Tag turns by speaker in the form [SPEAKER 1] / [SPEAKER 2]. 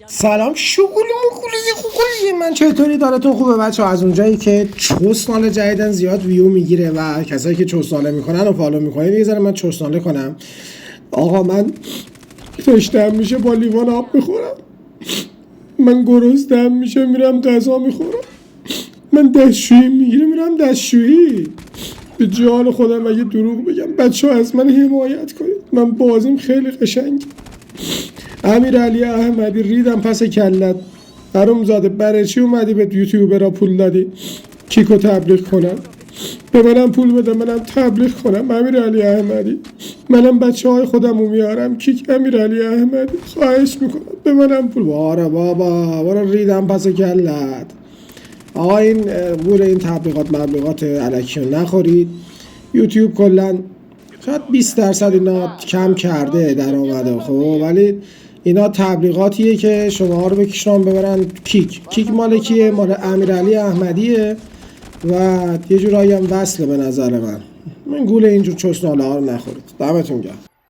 [SPEAKER 1] سلام شغلی من چطوری دارتون خوبه بچه ها؟ از اونجایی که چوسناله جدیدن زیاد ویو میگیره و کسایی که چوسناله میکنن و فالو میکنن یه ذره من چوسناله کنم. آقا من تشنم میشه با لیوان آب میخورم، من گرسنم میشه میرم غذا میخورم، من دستشویی میگیره میرم دستشویی. به جان خودم اگه دروغ بگم بچه ها از من حمایت کنید، من بازیم خیلی قشنگ. امیرعلی احمدی ریدم پس کلت حروم زاده، برای چی اومدی به یوتیوبرها پول دادی کیکو تبلیغ کنم؟ به منم پول بده منم تبلیغ کنم. امیرعلی احمدی منم بچه های خودمو میارم کیک. امیرعلی احمدی خواهش میکنم به منم پول. باره بابا برو ریدم پس کلت. آقا این بوره این تبلیغات الکی رو نخورید. یوتیوب کلا شاید 20% اینا کم کرده درآمده، خب ولی اینا تبلیغاتیه که شما رو بکشن ببرن کیک مال کیه؟ مال امیرعلی احمدیه و یه جورایی هم وصله به نظر من گول اینجور چسناله ها رو نخورید. دمتون گرم.